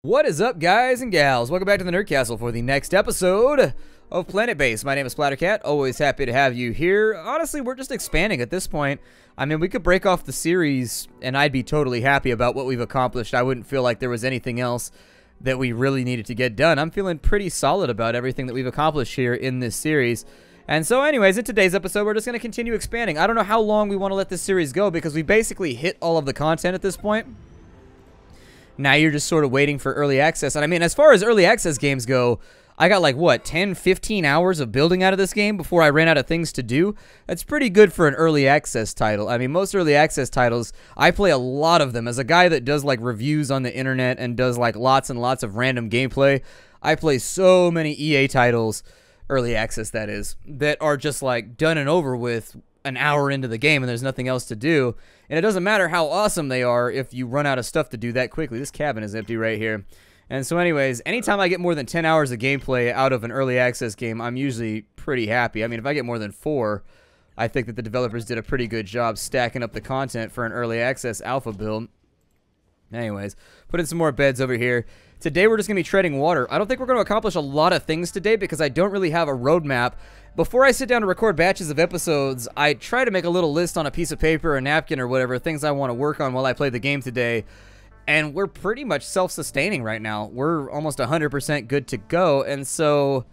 What is up, guys and gals? Welcome back to the Nerd Castle for the next episode of Planetbase. My name is Splattercat. Always happy to have you here. Honestly, we're just expanding at this point. I mean, we could break off the series, and I'd be totally happy about what we've accomplished. I wouldn't feel like there was anything else that we really needed to get done. I'm feeling pretty solid about everything that we've accomplished here in this series. And so anyways, in today's episode, we're just going to continue expanding. I don't know how long we want to let this series go because we basically hit all of the content at this point. Now you're just sort of waiting for early access. And I mean, as far as early access games go, I got like, what, 10, 15 hours of building out of this game before I ran out of things to do? That's pretty good for an early access title. I mean, most early access titles, I play a lot of them. As a guy that does like reviews on the internet and does like lots and lots of random gameplay, I play so many EA titles, early access that is, that are just like done and over with an hour into the game and there's nothing else to do. And it doesn't matter how awesome they are if you run out of stuff to do that quickly. This cabin is empty right here. And so anyways, anytime I get more than 10 hours of gameplay out of an early access game, I'm usually pretty happy. I mean, if I get more than 4, I think that the developers did a pretty good job stacking up the content for an early access alpha build. Anyways, put in some more beds over here. Today we're just going to be treading water. I don't think we're going to accomplish a lot of things today because I don't really have a roadmap. Before I sit down to record batches of episodes, I try to make a little list on a piece of paper or a napkin or whatever, things I want to work on while I play the game today. And we're pretty much self-sustaining right now. We're almost 100% good to go, and so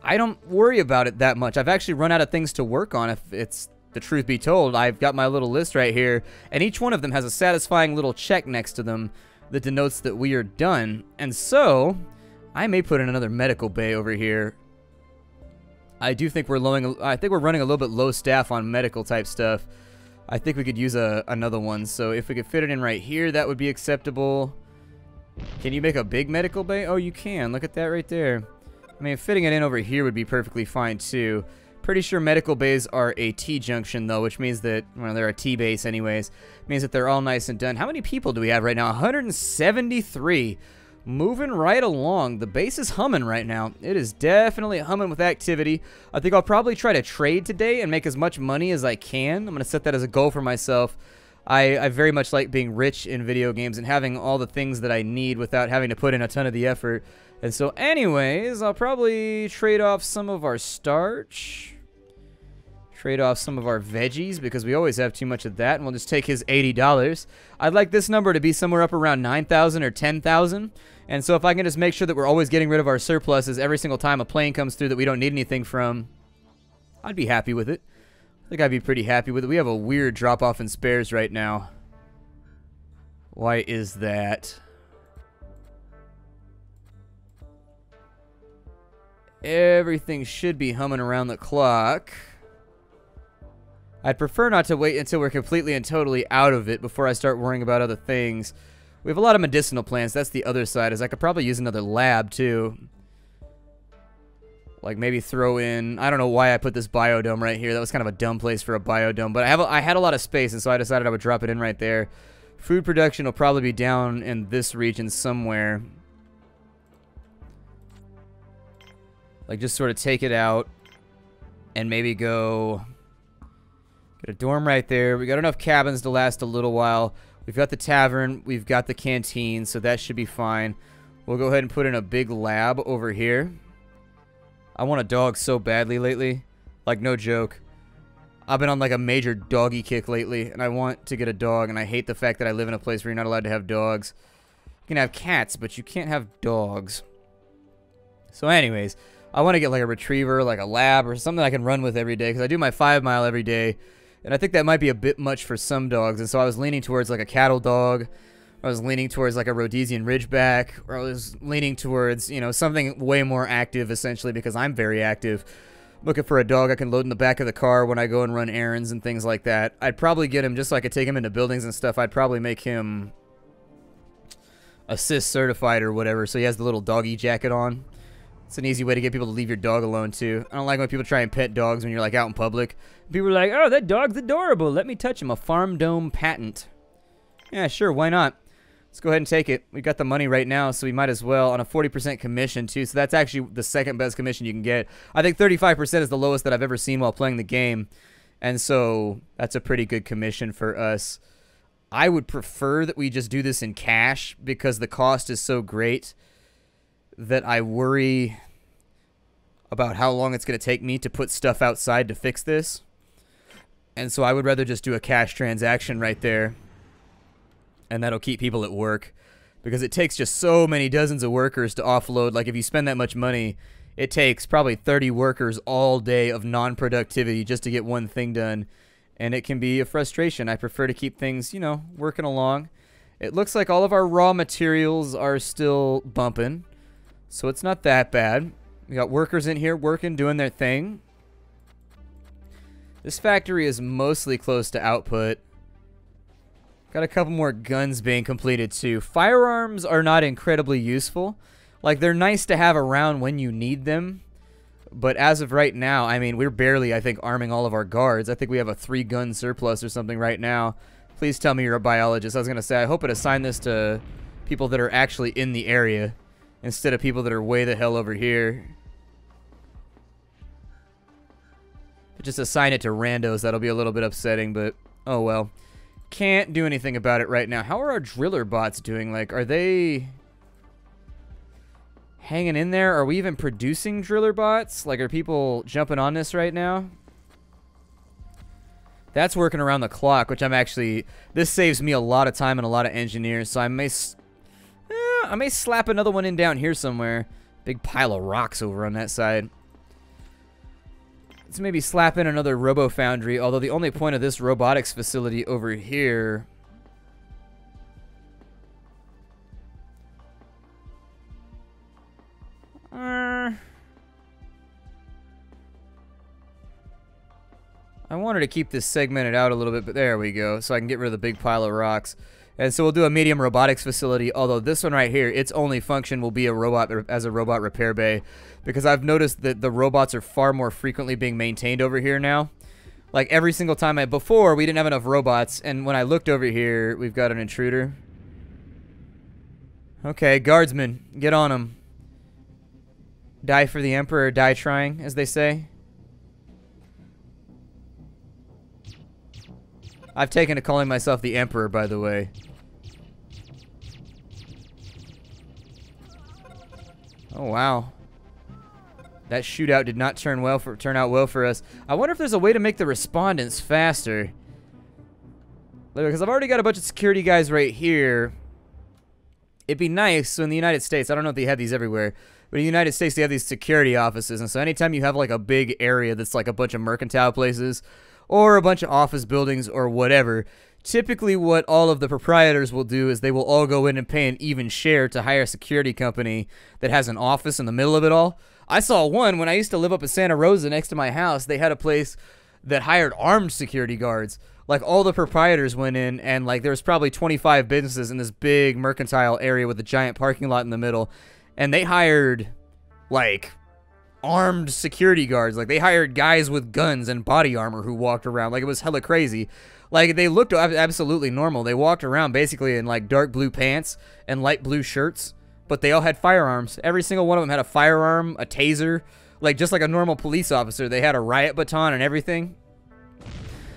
I don't worry about it that much. I've actually run out of things to work on, if it's the truth be told. I've got my little list right here, and each one of them has a satisfying little check next to them that denotes that we are done. And so I may put in another medical bay over here. I do think we're running a little bit low staff on medical type stuff. I think we could use another one. So if we could fit it in right here, that would be acceptable. Can you make a big medical bay? Oh, you can. Look at that right there. I mean, fitting it in over here would be perfectly fine too. Pretty sure medical bays are a T-junction though, which means that, well, they're a T-base anyways. Means that they're all nice and done. How many people do we have right now? 173. Moving right along. The base is humming right now. It is definitely humming with activity. I think I'll probably try to trade today and make as much money as I can. I'm going to set that as a goal for myself. I very much like being rich in video games and having all the things that I need without having to put in a ton of the effort. And so anyways, I'll probably trade off some of our starch. Trade off some of our veggies because we always have too much of that, and we'll just take his $80. I'd like this number to be somewhere up around 9,000 or 10,000. And so if I can just make sure that we're always getting rid of our surpluses every single time a plane comes through that we don't need anything from, I'd be happy with it. I think I'd be pretty happy with it. We have a weird drop-off in spares right now. Why is that? Everything should be humming around the clock. I'd prefer not to wait until we're completely and totally out of it before I start worrying about other things. We have a lot of medicinal plants. That's the other side, is I could probably use another lab too. Like maybe throw in, I don't know why I put this biodome right here. That was kind of a dumb place for a biodome, but I had a lot of space, and so I decided I would drop it in right there. Food production will probably be down in this region somewhere. Like just sort of take it out and maybe go get a dorm right there. We got enough cabins to last a little while. We've got the tavern. We've got the canteen, so that should be fine. We'll go ahead and put in a big lab over here. I want a dog so badly lately. Like, no joke. I've been on like a major doggy kick lately, and I want to get a dog, and I hate the fact that I live in a place where you're not allowed to have dogs. You can have cats, but you can't have dogs. So anyways, I want to get like a retriever, like a lab, or something I can run with every day, because I do my 5 mile every day. And I think that might be a bit much for some dogs. And so I was leaning towards like a cattle dog. I was leaning towards like a Rhodesian Ridgeback. Or I was leaning towards, you know, something way more active, essentially, because I'm very active. Looking for a dog I can load in the back of the car when I go and run errands and things like that. I'd probably get him just so I could take him into buildings and stuff. I'd probably make him assist certified or whatever, so he has the little doggy jacket on. It's an easy way to get people to leave your dog alone, too. I don't like when people try and pet dogs when you're, like, out in public. People are like, oh, that dog's adorable. Let me touch him. A farm dome patent. Yeah, sure. Why not? Let's go ahead and take it. We got the money right now, so we might as well. On a 40% commission, too. So that's actually the second best commission you can get. I think 35% is the lowest that I've ever seen while playing the game. And so that's a pretty good commission for us. I would prefer that we just do this in cash because the cost is so great that I worry about how long it's going to take me to put stuff outside to fix this. And so I would rather just do a cash transaction right there. And that'll keep people at work. Because it takes just so many dozens of workers to offload. Like, if you spend that much money, it takes probably 30 workers all day of non-productivity just to get one thing done. And it can be a frustration. I prefer to keep things, you know, working along. It looks like all of our raw materials are still bumping. So it's not that bad. We got workers in here working, doing their thing. This factory is mostly close to output. Got a couple more guns being completed too. Firearms are not incredibly useful. Like, they're nice to have around when you need them. But as of right now, I mean, we're barely, I think, arming all of our guards. I think we have a 3-gun surplus or something right now. Please tell me you're a biologist. I was going to say, I hope it assigned this to people that are actually in the area instead of people that are way the hell over here. Just assign it to randos. That'll be a little bit upsetting, but oh well. Can't do anything about it right now. How are our driller bots doing? Like, are they hanging in there? Are we even producing driller bots? Like, are people jumping on this right now? That's working around the clock, which I'm actually... This saves me a lot of time and a lot of engineers, so I may slap another one in down here somewhere. Big pile of rocks over on that side. Let's maybe slap in another Robo Foundry, although the only point of this robotics facility over here... I wanted to keep this segmented out a little bit, but there we go, so I can get rid of the big pile of rocks. And so we'll do a medium robotics facility, although this one right here, its only function will be a robot as a robot repair bay, because I've noticed that the robots are far more frequently being maintained over here now. Like, every single time before, we didn't have enough robots, and when I looked over here, we've got an intruder. Okay, guardsmen, get on them. Die for the Emperor, die trying, as they say. I've taken to calling myself the Emperor, by the way. Oh, wow. That shootout did not turn out well for us. I wonder if there's a way to make the respondents faster. Because I've already got a bunch of security guys right here. It'd be nice, so in the United States, I don't know if they have these everywhere, but in the United States they have these security offices, and so anytime you have like a big area that's like a bunch of mercantile places, or a bunch of office buildings, or whatever, typically what all of the proprietors will do is they will all go in and pay an even share to hire a security company that has an office in the middle of it all. I saw one when I used to live up in Santa Rosa next to my house. They had a place that hired armed security guards. Like, all the proprietors went in, and like there was probably 25 businesses in this big mercantile area with a giant parking lot in the middle, and they hired like armed security guards. Like, they hired guys with guns and body armor who walked around. Like, it was hella crazy. Like, they looked absolutely normal. They walked around basically in like dark blue pants and light blue shirts, but they all had firearms. Every single one of them had a firearm, a taser, like just like a normal police officer. They had a riot baton and everything.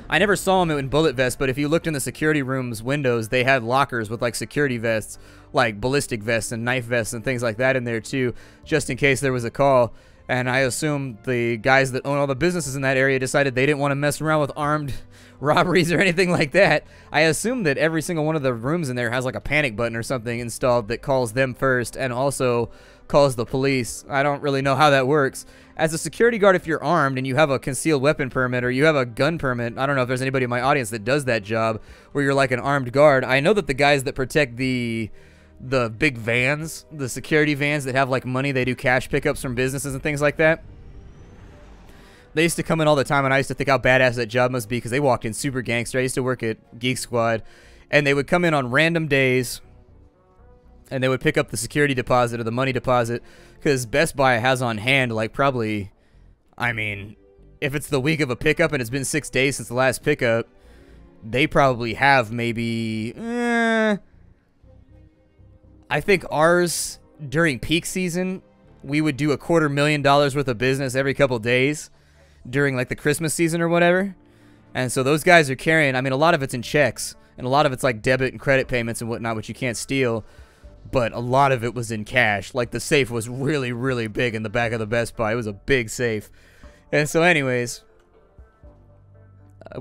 I never saw them in bullet vests, but if you looked in the security room's windows, they had lockers with like security vests, like ballistic vests and knife vests and things like that in there too, just in case there was a call. And I assume the guys that own all the businesses in that area decided they didn't want to mess around with armed robberies or anything like that. I assume that every single one of the rooms in there has like a panic button or something installed that calls them first and also calls the police. I don't really know how that works. As a security guard, if you're armed and you have a concealed weapon permit or you have a gun permit, I don't know if there's anybody in my audience that does that job where you're like an armed guard. I know that the guys that protect the big vans, the security vans that have like money, they do cash pickups from businesses and things like that. They used to come in all the time, and I used to think how badass that job must be because they walked in super gangster. I used to work at Geek Squad, and they would come in on random days, and they would pick up the security deposit or the money deposit because Best Buy has on hand like probably, I mean, if it's the week of a pickup and it's been 6 days since the last pickup, they probably have maybe, I think ours during peak season, we would do $250,000 worth of business every couple days during like the Christmas season or whatever. And so those guys are carrying, I mean, a lot of it's in checks And a lot of it's like debit and credit payments and whatnot, which you can't steal. But a lot of it was in cash. Like, the safe was really, really big in the back of the Best Buy. It was a big safe. And so anyways,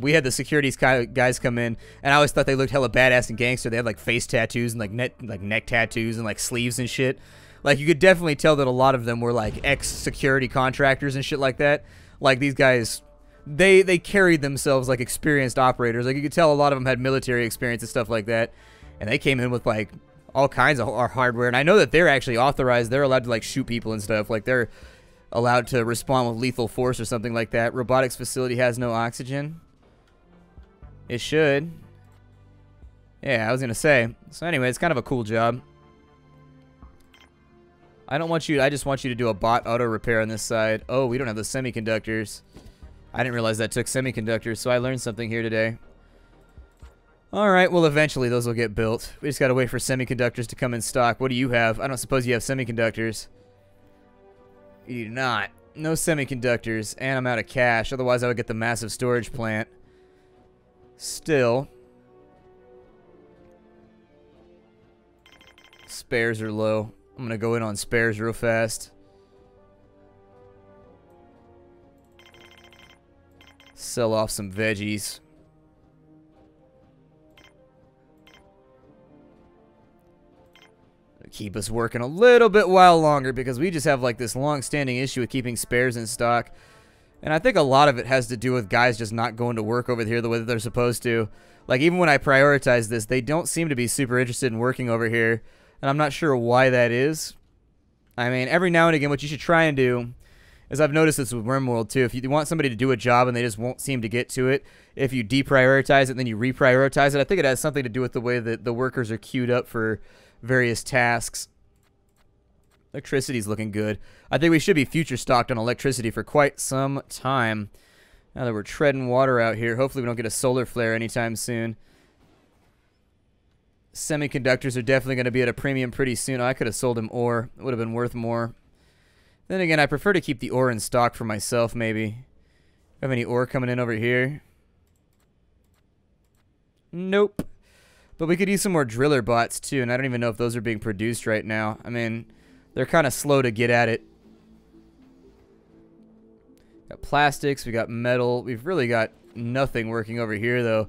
we had the securities guys come in, and I always thought they looked hella badass and gangster. They had like face tattoos and like neck tattoos and like sleeves and shit. Like, you could definitely tell that a lot of them were like ex-security contractors and shit like that. Like, these guys, they carried themselves like experienced operators. Like, you could tell a lot of them had military experience and stuff like that. And they came in with like all kinds of hardware. And I know that they're actually authorized. They're allowed to like shoot people and stuff. Like, they're allowed to respond with lethal force or something like that. Robotics facility has no oxygen. It should. Yeah, I was gonna say. So anyway, it's kind of a cool job. I just want you to do a bot auto repair on this side. Oh, we don't have the semiconductors. I didn't realize that took semiconductors, so I learned something here today. Alright, well, eventually those will get built. We just gotta wait for semiconductors to come in stock. What do you have? I don't suppose you have semiconductors. You do not. No semiconductors, and I'm out of cash. Otherwise, I would get the massive storage plant. Still. Spares are low. I'm gonna go in on spares real fast. Sell off some veggies. Keep us working a little bit while longer, because we just have like this long-standing issue with keeping spares in stock. And I think a lot of it has to do with guys just not going to work over here the way that they're supposed to. Like, even when I prioritize this, they don't seem to be super interested in working over here. And I'm not sure why that is. I mean, every now and again, what you should try and do is, I've noticed this with RimWorld too, if you want somebody to do a job and they just won't seem to get to it, if you deprioritize it and then you reprioritize it, I think it has something to do with the way that the workers are queued up for various tasks. Electricity's looking good. I think we should be future stocked on electricity for quite some time. Now that we're treading water out here, hopefully we don't get a solar flare anytime soon. Semiconductors are definitely going to be at a premium pretty soon. Oh, I could have sold him ore. It would have been worth more. Then again, I prefer to keep the ore in stock for myself, maybe. Have any ore coming in over here? Nope. But we could use some more driller bots, too, and I don't even know if those are being produced right now. I mean, they're kind of slow to get at it. Got plastics, we got metal. We've really got nothing working over here, though.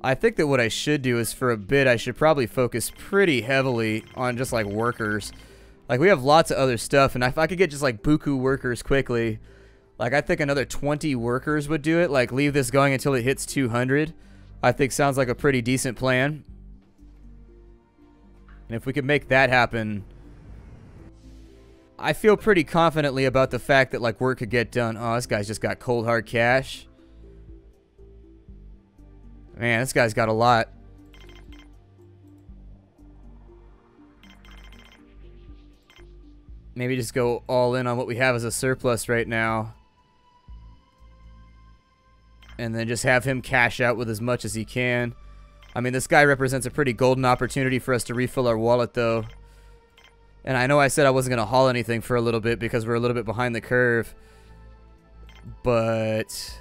I think that what I should do is, for a bit, I should probably focus pretty heavily on just, like, workers. Like, we have lots of other stuff, and if I could get just, like, buku workers quickly, like, I think another 20 workers would do it. Like, leave this going until it hits 200. I think sounds like a pretty decent plan. And if we could make that happen, I feel pretty confidently about the fact that, like, work could get done. Oh, this guy's just got cold hard cash. Man, this guy's got a lot. Maybe just go all in on what we have as a surplus right now. And then just have him cash out with as much as he can. I mean, this guy represents a pretty golden opportunity for us to refill our wallet, though. And I know I said I wasn't going to haul anything for a little bit because we're a little bit behind the curve. But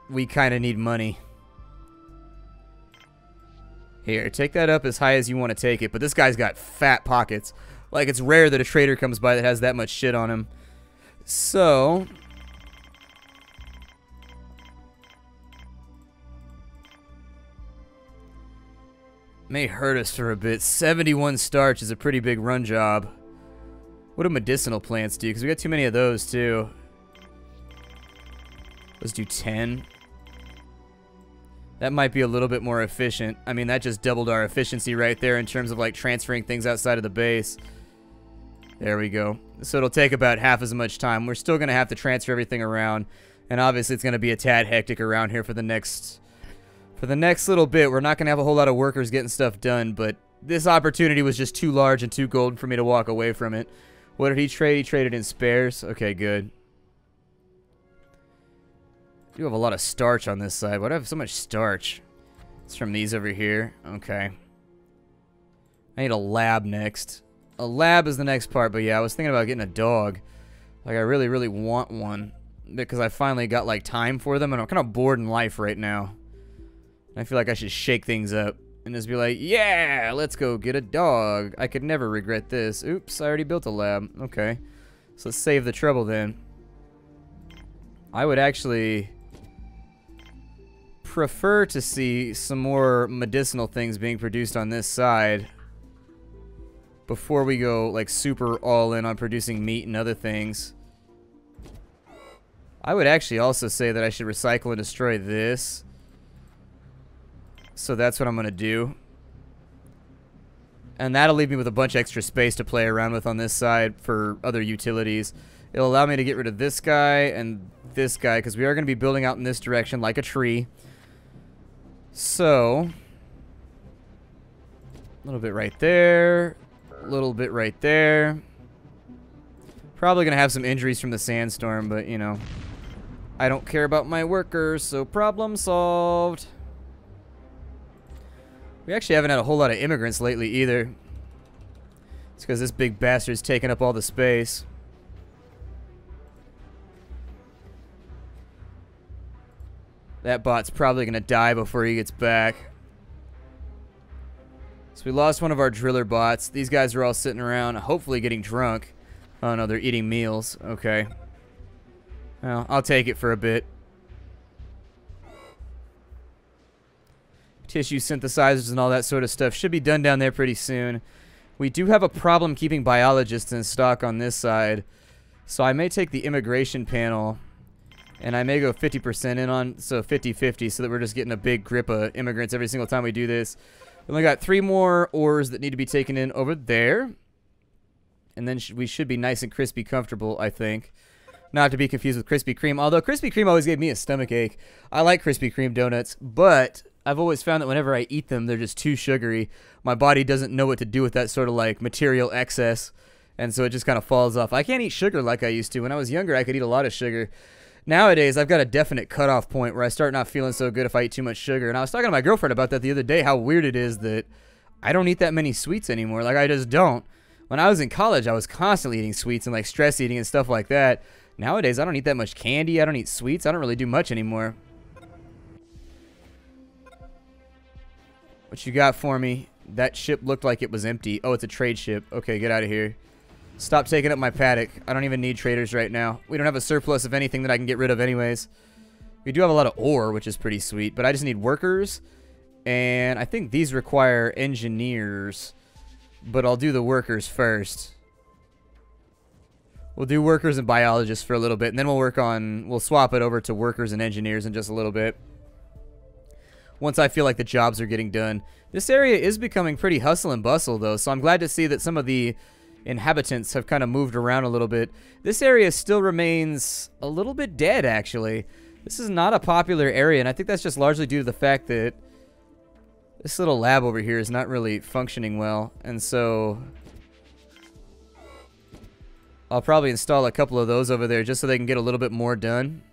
we kind of need money. Here, take that up as high as you want to take it. But this guy's got fat pockets. Like, it's rare that a trader comes by that has that much shit on him. So may hurt us for a bit. 71 starch is a pretty big run job. What do medicinal plants do? Because we got too many of those, too. Let's do 10. That might be a little bit more efficient. I mean, that just doubled our efficiency right there in terms of, like, transferring things outside of the base. There we go. So it'll take about half as much time. We're still going to have to transfer everything around. And obviously it's going to be a tad hectic around here for the next little bit. We're not going to have a whole lot of workers getting stuff done, but this opportunity was just too large and too golden for me to walk away from it. What did he trade? He traded in spares. Okay, good. You have a lot of starch on this side. Why do I have so much starch? It's from these over here. Okay. I need a lab next. A lab is the next part, but yeah, I was thinking about getting a dog. Like, I really, really want one. Because I finally got, like, time for them, and I'm kind of bored in life right now. I feel like I should shake things up and just be like, yeah, let's go get a dog. I could never regret this. Oops, I already built a lab. Okay. So let's save the trouble then. I would actually prefer to see some more medicinal things being produced on this side before we go like super all in on producing meat and other things. I would actually also say that I should recycle and destroy this. So that's what I'm going to do. And that'll leave me with a bunch of extra space to play around with on this side for other utilities. It'll allow me to get rid of this guy and this guy, because we are going to be building out in this direction like a tree. So, a little bit right there. A little bit right there. Probably going to have some injuries from the sandstorm, but, you know, I don't care about my workers, so problem solved. We actually haven't had a whole lot of immigrants lately either. It's because this big bastard's taking up all the space. That bot's probably going to die before he gets back. So we lost one of our driller bots. These guys are all sitting around, hopefully getting drunk. Oh no, they're eating meals. Okay. Well, I'll take it for a bit. Tissue synthesizers and all that sort of stuff should be done down there pretty soon. We do have a problem keeping biologists in stock on this side. So I may take the immigration panel and I may go 50% in on, so 50-50, so that we're just getting a big grip of immigrants every single time we do this. We only got 3 more ores that need to be taken in over there. And then we should be nice and crispy comfortable, I think. Not to be confused with Krispy Kreme, although Krispy Kreme always gave me a stomach ache. I like Krispy Kreme donuts, but I've always found that whenever I eat them, they're just too sugary. My body doesn't know what to do with that sort of like material excess, and so it just kind of falls off. I can't eat sugar like I used to. When I was younger, I could eat a lot of sugar. Nowadays, I've got a definite cutoff point where I start not feeling so good if I eat too much sugar. And I was talking to my girlfriend about that the other day, how weird it is that I don't eat that many sweets anymore. Like, I just don't. When I was in college, I was constantly eating sweets and like stress eating and stuff like that. Nowadays, I don't eat that much candy. I don't eat sweets. I don't really do much anymore. What you got for me? That ship looked like it was empty. Oh, it's a trade ship. Okay, get out of here. Stop taking up my paddock. I don't even need traders right now. We don't have a surplus of anything that I can get rid of anyways. We do have a lot of ore, which is pretty sweet, but I just need workers. And I think these require engineers, but I'll do the workers first. We'll do workers and biologists for a little bit, and then we'll swap it over to workers and engineers in just a little bit. Once I feel like the jobs are getting done. This area is becoming pretty hustle and bustle, though, so I'm glad to see that some of the inhabitants have kind of moved around a little bit. This area still remains a little bit dead, actually. This is not a popular area, and I think that's just largely due to the fact that this little lab over here is not really functioning well, and so I'll probably install a couple of those over there just so they can get a little bit more done.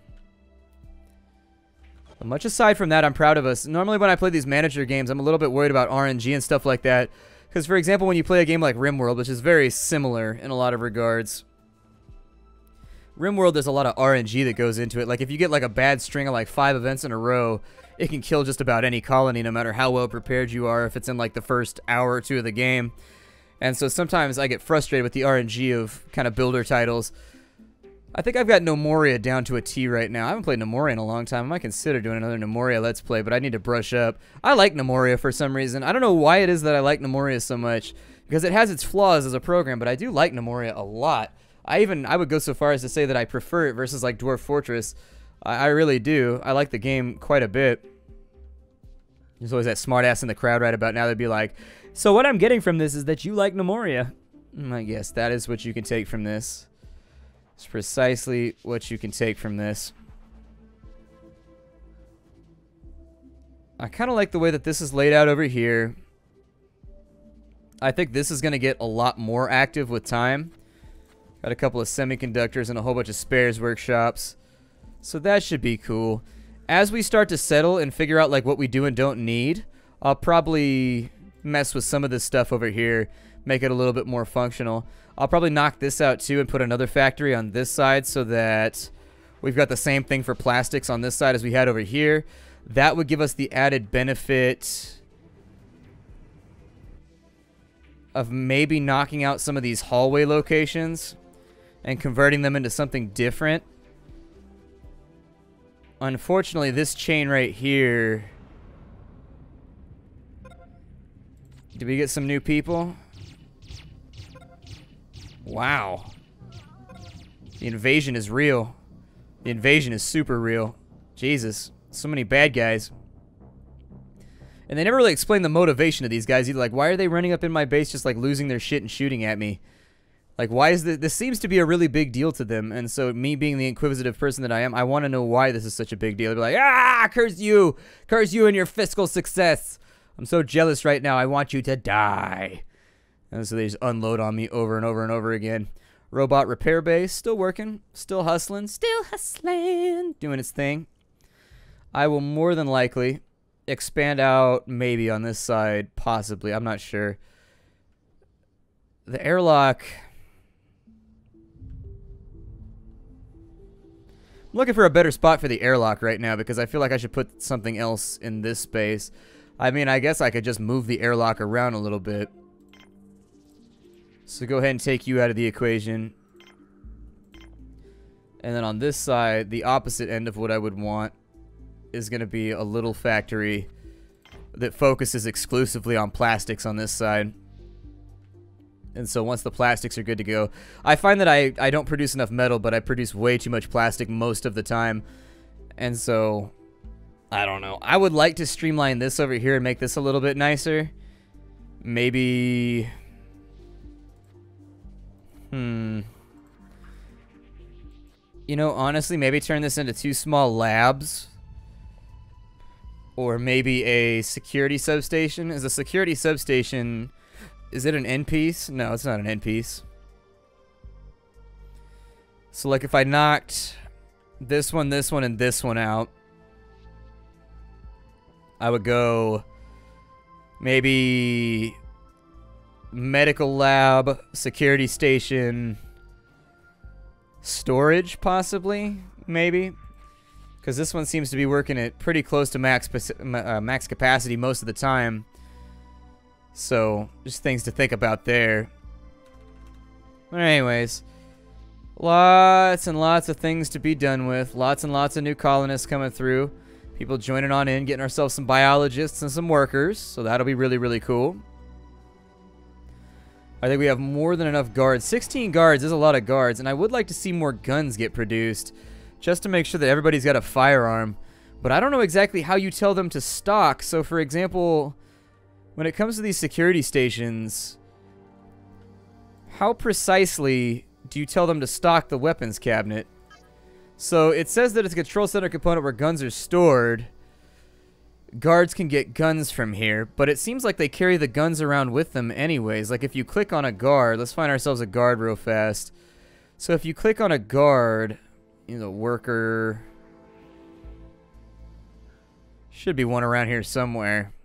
But much aside from that, I'm proud of us. Normally when I play these manager games, I'm a little bit worried about RNG and stuff like that. Because, for example, when you play a game like RimWorld, which is very similar in a lot of regards, RimWorld, there's a lot of RNG that goes into it. Like, if you get, like, a bad string of, like, 5 events in a row, it can kill just about any colony, no matter how well prepared you are, if it's in, like, the first hour or 2 of the game. And so sometimes I get frustrated with the RNG of kind of builder titles. I think I've got Nomoria down to a T right now. I haven't played Nomoria in a long time. I might consider doing another Nomoria Let's Play, but I need to brush up. I like Nomoria for some reason. I don't know why it is that I like Nomoria so much, because it has its flaws as a program, but I do like Nomoria a lot. I would go so far as to say that I prefer it versus like Dwarf Fortress. I really do. I like the game quite a bit. There's always that smartass in the crowd right about now that'd be like, so what I'm getting from this is that you like Nomoria. I guess that is what you can take from this. It's precisely what you can take from this. I kind of like the way that this is laid out over here. I think this is going to get a lot more active with time. Got a couple of semiconductors and a whole bunch of spares workshops. So that should be cool. As we start to settle and figure out like what we do and don't need, I'll probably mess with some of this stuff over here, make it a little bit more functional. I'll probably knock this out too and put another factory on this side so that we've got the same thing for plastics on this side as we had over here. That would give us the added benefit of maybe knocking out some of these hallway locations and converting them into something different. Unfortunately, this chain right here... Did we get some new people? Wow. The invasion is real. The invasion is super real. Jesus. So many bad guys. And they never really explain the motivation of these guys either. Like, why are they running up in my base just, like, losing their shit and shooting at me? Like, why is this seems to be a really big deal to them. And so, me being the inquisitive person that I am, I want to know why this is such a big deal. They'll be like, ah, curse you and your fiscal success. I'm so jealous right now. I want you to die. And so they just unload on me over and over and over again. Robot repair base, still working, still hustling, doing its thing. I will more than likely expand out maybe on this side, possibly. I'm not sure. The airlock... I'm looking for a better spot for the airlock right now because I feel like I should put something else in this space. I mean, I guess I could just move the airlock around a little bit. So go ahead and take you out of the equation. And then on this side, the opposite end of what I would want is going to be a little factory that focuses exclusively on plastics on this side. And so once the plastics are good to go, I find that I don't produce enough metal, but I produce way too much plastic most of the time. And so, I don't know. I would like to streamline this over here and make this a little bit nicer. Maybe... You know, honestly, maybe turn this into 2 small labs. Or maybe a security substation. Is a security substation... Is it an end piece? No, it's not an end piece. So, like, if I knocked this one, and this one out, I would go maybe medical lab, security station, storage, possibly, maybe. Because this one seems to be working at pretty close to max capacity most of the time. So, just things to think about there. But anyways, lots and lots of things to be done with. Lots and lots of new colonists coming through. People joining on in, getting ourselves some biologists and some workers. So that'll be really, really cool. I think we have more than enough guards. 16 guards is a lot of guards. And I would like to see more guns get produced. Just to make sure that everybody's got a firearm. But I don't know exactly how you tell them to stock. So, for example... When it comes to these security stations, how precisely do you tell them to stock the weapons cabinet? So it says that it's a control center component where guns are stored. Guards can get guns from here, but it seems like they carry the guns around with them anyways. Like if you click on a guard, let's find ourselves a guard real fast. So if you click on a guard, you know, worker, should be one around here somewhere.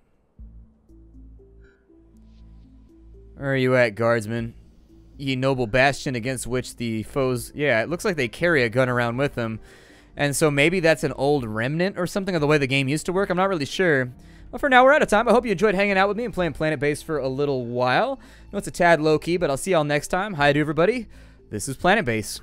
Where are you at, guardsmen? Ye noble bastion against which the foes... Yeah, it looks like they carry a gun around with them. And so maybe that's an old remnant or something of the way the game used to work. I'm not really sure. But for now, we're out of time. I hope you enjoyed hanging out with me and playing Planetbase for a little while. I know it's a tad low-key, but I'll see y'all next time. Hi to everybody. This is Planetbase.